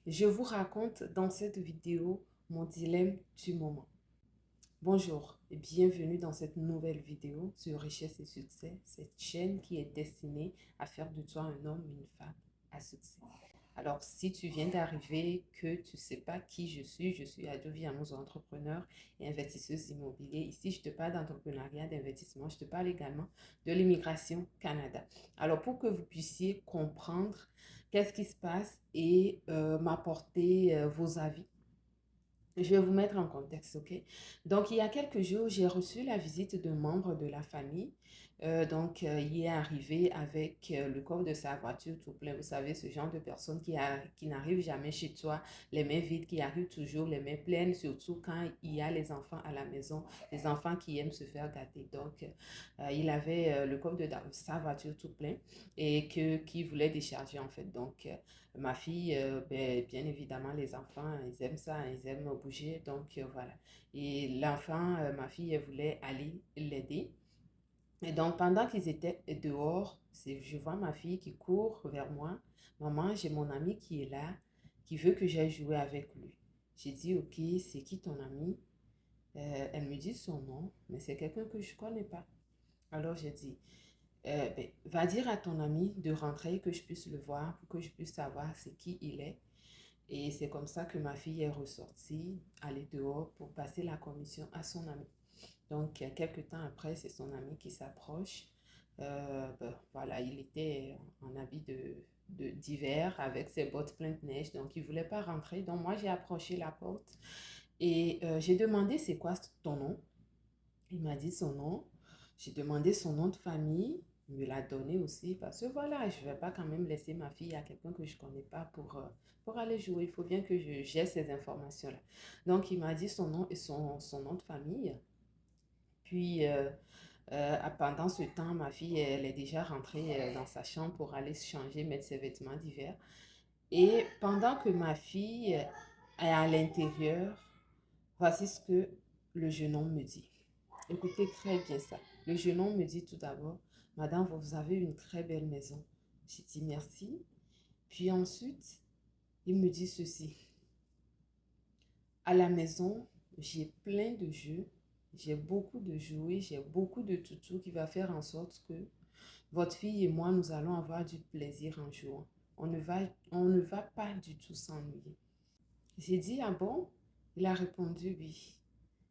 Je vous raconte dans cette vidéo mon dilemme du moment. Bonjour et bienvenue dans cette nouvelle vidéo sur Richesse et Succès, cette chaîne qui est destinée à faire de toi un homme ou une femme à succès. Alors, si tu viens d'arriver, que tu ne sais pas qui je suis Adovi Amozo, entrepreneur et investisseuse immobilière. Ici, je te parle d'entrepreneuriat, d'investissement. Je te parle également de l'immigration Canada. Alors, pour que vous puissiez comprendre qu'est-ce qui se passe et m'apporter vos avis, je vais vous mettre en contexte, ok? Donc, il y a quelques jours, j'ai reçu la visite d'un membre de la famille. Il est arrivé avec le coffre de sa voiture tout plein. Vous savez, ce genre de personne qui n'arrive jamais chez toi, les mains vides, qui arrive toujours les mains pleines, surtout quand il y a les enfants à la maison, les enfants qui aiment se faire gâter. Il avait le coffre de sa voiture tout plein et qui voulait décharger, en fait. Ma fille, bien évidemment, les enfants, ils aiment ça, ils aiment bouger. Voilà. Et l'enfant, ma fille, elle voulait aller l'aider. Et donc, pendant qu'ils étaient dehors, je vois ma fille qui court vers moi. Maman, j'ai mon ami qui est là, qui veut que j'aille jouer avec lui. J'ai dit, ok, c'est qui ton ami? Elle me dit son nom, mais c'est quelqu'un que je ne connais pas. Alors, j'ai dit, va dire à ton ami de rentrer, que je puisse le voir, pour que je puisse savoir c'est qui il est. Et c'est comme ça que ma fille est ressortie, aller dehors pour passer la commission à son ami. Quelques temps après, c'est son ami qui s'approche. Voilà, il était en habit d'hiver avec ses bottes pleines de neige, donc il ne voulait pas rentrer. Donc, moi, j'ai approché la porte et j'ai demandé c'est quoi ton nom. Il m'a dit son nom. J'ai demandé son nom de famille. Il me l'a donné aussi parce que voilà, je ne vais pas quand même laisser ma fille à quelqu'un que je ne connais pas pour aller jouer. Il faut bien que j'ai ces informations-là. Donc, il m'a dit son nom et son nom de famille. Puis, pendant ce temps, ma fille, elle est déjà rentrée dans sa chambre pour aller se changer, mettre ses vêtements d'hiver. Et pendant que ma fille est à l'intérieur, voici ce que le jeune homme me dit. Écoutez très bien ça. Le jeune homme me dit tout d'abord, Madame, vous avez une très belle maison. J'ai dit merci. Puis ensuite, il me dit ceci. À la maison, j'ai plein de jeux, j'ai beaucoup de jouets, j'ai beaucoup de toutous qui va faire en sorte que votre fille et moi, nous allons avoir du plaisir en jouant. On ne va pas du tout s'ennuyer. J'ai dit, ah bon? Il a répondu oui.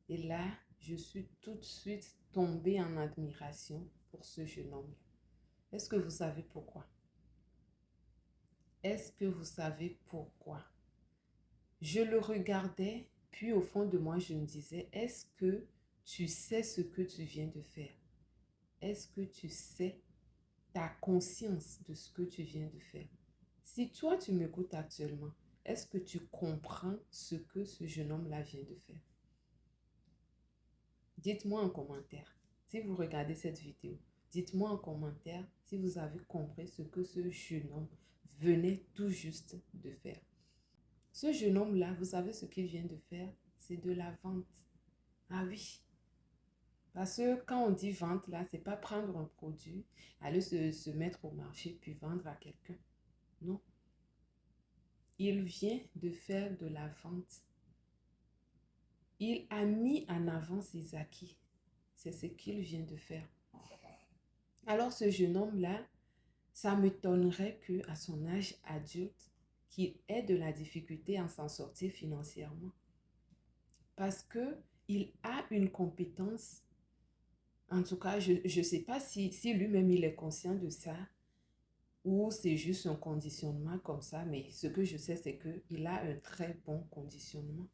Et là, je suis tout de suite tombée en admiration pour ce jeune homme. Est-ce que vous savez pourquoi? Est-ce que vous savez pourquoi? Je le regardais, puis au fond de moi, je me disais, est-ce que tu sais ce que tu viens de faire? Est-ce que tu sais, ta conscience de ce que tu viens de faire? Si toi, tu m'écoutes actuellement, est-ce que tu comprends ce que ce jeune homme-là vient de faire? Dites-moi en commentaire. Si vous regardez cette vidéo, dites-moi en commentaire si vous avez compris ce que ce jeune homme venait tout juste de faire. Ce jeune homme-là, vous savez ce qu'il vient de faire? C'est de la vente. Ah oui. Parce que quand on dit vente, là, c'est pas prendre un produit, aller se mettre au marché puis vendre à quelqu'un. Non. Il vient de faire de la vente. Il a mis en avant ses acquis. C'est ce qu'il vient de faire. Alors ce jeune homme-là, ça m'étonnerait qu'à son âge adulte, qu'il ait de la difficulté à s'en sortir financièrement. Parce qu'il a une compétence. En tout cas, je ne sais pas si lui-même il est conscient de ça ou c'est juste un conditionnement comme ça, mais ce que je sais, c'est qu'il a un très bon conditionnement.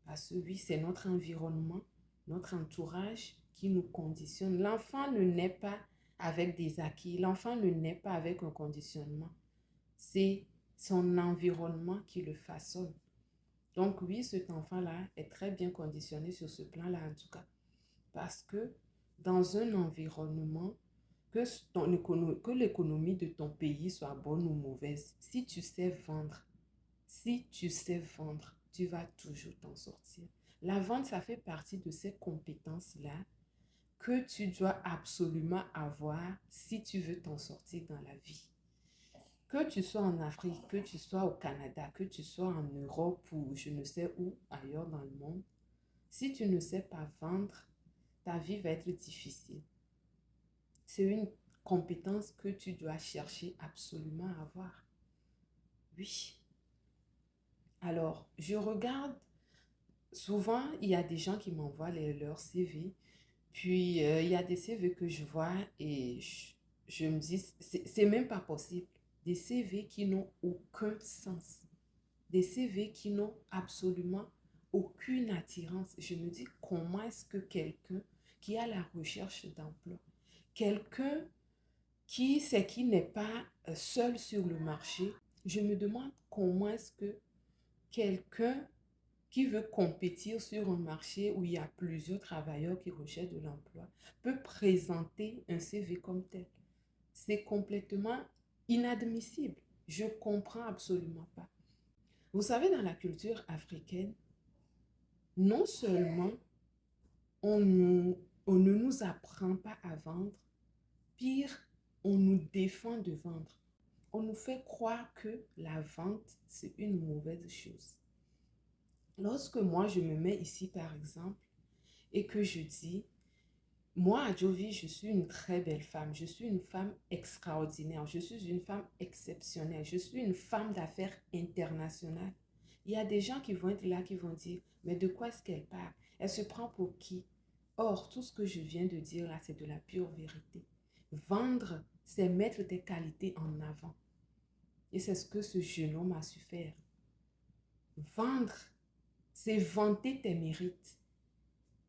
Parce que oui, c'est notre environnement, notre entourage qui nous conditionne. L'enfant ne naît pas avec des acquis, l'enfant ne naît pas avec un conditionnement. C'est son environnement qui le façonne. Donc oui, cet enfant-là est très bien conditionné sur ce plan-là en tout cas. Parce que dans un environnement, que l'économie de ton pays soit bonne ou mauvaise, si tu sais vendre, tu vas toujours t'en sortir. La vente, ça fait partie de ces compétences-là que tu dois absolument avoir si tu veux t'en sortir dans la vie. Que tu sois en Afrique, que tu sois au Canada, que tu sois en Europe ou je ne sais où ailleurs dans le monde, si tu ne sais pas vendre, ta vie va être difficile. C'est une compétence que tu dois chercher absolument à avoir. Oui. Alors, je regarde, souvent, il y a des gens qui m'envoient leurs CV. Puis, il y a des CV que je vois et je me dis, c'est même pas possible. Des CV qui n'ont aucun sens. Des CV qui n'ont absolument aucune attirance. Je me dis, comment est-ce que quelqu'un qui a la recherche d'emploi, quelqu'un qui n'est pas seul sur le marché, je me demande comment est-ce que quelqu'un qui veut compétir sur un marché où il y a plusieurs travailleurs qui recherchent de l'emploi peut présenter un CV comme tel. C'est complètement inadmissible. Je comprends absolument pas. Vous savez, dans la culture africaine, non seulement on ne nous apprend pas à vendre, pire, on nous défend de vendre. On nous fait croire que la vente, c'est une mauvaise chose. Lorsque moi, je me mets ici, par exemple, et que je dis, moi, Adjovi, je suis une très belle femme, je suis une femme extraordinaire, je suis une femme exceptionnelle, je suis une femme d'affaires internationale. Il y a des gens qui vont être là, qui vont dire, mais de quoi est-ce qu'elle parle? Elle se prend pour qui? Or, tout ce que je viens de dire là, c'est de la pure vérité. Vendre, c'est mettre tes qualités en avant. Et c'est ce que ce jeune homme a su faire. Vendre, c'est vanter tes mérites.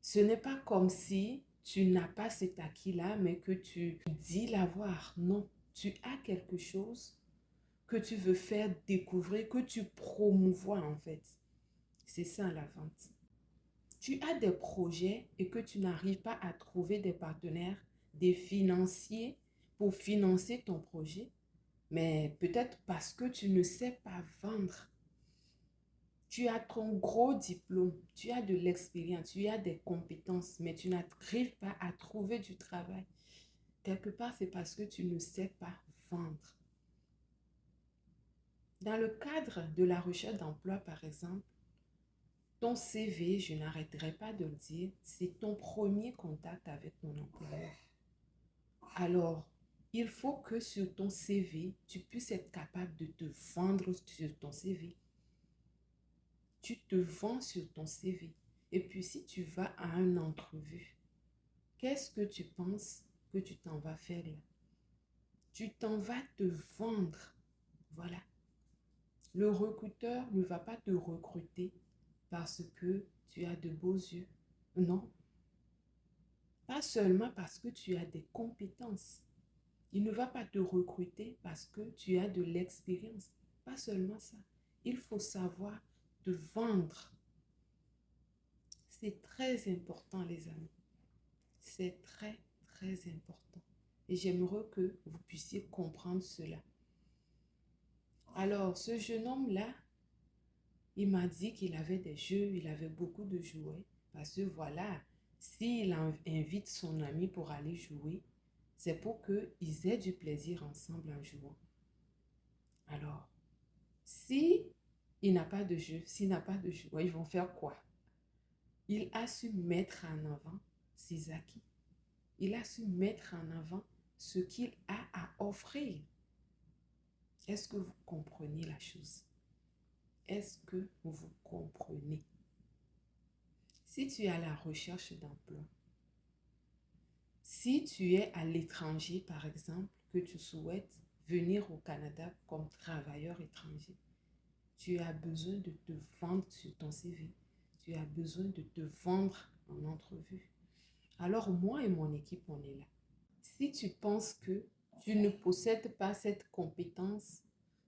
Ce n'est pas comme si tu n'as pas cet acquis-là, mais que tu dis l'avoir. Non, tu as quelque chose que tu veux faire découvrir, que tu promouvois en fait. C'est ça la vente. Tu as des projets et que tu n'arrives pas à trouver des partenaires, des financiers pour financer ton projet, mais peut-être parce que tu ne sais pas vendre. Tu as ton gros diplôme, tu as de l'expérience, tu as des compétences, mais tu n'arrives pas à trouver du travail. Quelque part, c'est parce que tu ne sais pas vendre. Dans le cadre de la recherche d'emploi, par exemple, ton CV, je n'arrêterai pas de le dire, c'est ton premier contact avec ton employeur. Alors, il faut que sur ton CV, tu puisses être capable de te vendre sur ton CV. Tu te vends sur ton CV. Et puis, si tu vas à une entrevue, qu'est-ce que tu penses que tu t'en vas faire là? Tu t'en vas te vendre. Voilà. Le recruteur ne va pas te recruter parce que tu as de beaux yeux. Non. Pas seulement parce que tu as des compétences. Il ne va pas te recruter parce que tu as de l'expérience. Pas seulement ça. Il faut savoir te vendre. C'est très important, les amis. C'est très, très important. Et j'aimerais que vous puissiez comprendre cela. Alors, ce jeune homme-là, il m'a dit qu'il avait des jeux, il avait beaucoup de jouets. Parce que voilà, s'il invite son ami pour aller jouer, c'est pour qu'ils aient du plaisir ensemble en jouant. Alors, si il n'a pas de jeu, s'il n'a pas de jouets, ils vont faire quoi? Il a su mettre en avant ses acquis. Il a su mettre en avant ce qu'il a à offrir. Est-ce que vous comprenez la chose? Est-ce que vous comprenez? Si tu es à la recherche d'emploi, si tu es à l'étranger, par exemple, que tu souhaites venir au Canada comme travailleur étranger, tu as besoin de te vendre sur ton CV. Tu as besoin de te vendre en entrevue. Alors moi et mon équipe, on est là. Si tu penses que tu ne possèdes pas cette compétence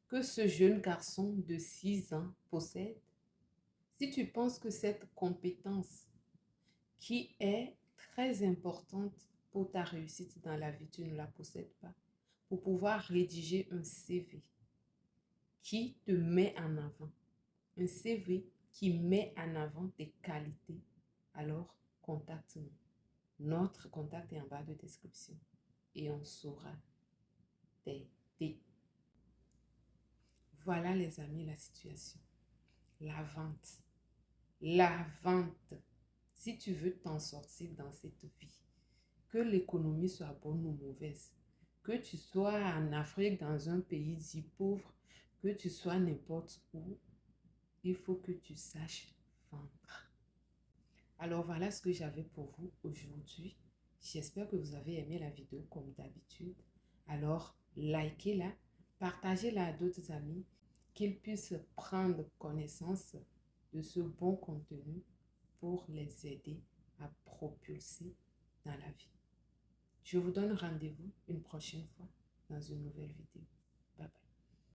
que ce jeune garçon de 6 ans possède, si tu penses que cette compétence qui est très importante pour ta réussite dans la vie, tu ne la possèdes pas, pour pouvoir rédiger un CV qui te met en avant, un CV qui met en avant tes qualités, alors contacte-nous. Notre contact est en bas de description et on saura t'aider. Voilà les amis la situation. La vente. La vente. Si tu veux t'en sortir dans cette vie, que l'économie soit bonne ou mauvaise, que tu sois en Afrique, dans un pays si pauvre, que tu sois n'importe où, il faut que tu saches vendre. Alors voilà ce que j'avais pour vous aujourd'hui. J'espère que vous avez aimé la vidéo comme d'habitude. Alors likez-la, partagez-la à d'autres amis, qu'ils puissent prendre connaissance de ce bon contenu pour les aider à propulser dans la vie. Je vous donne rendez-vous une prochaine fois dans une nouvelle vidéo.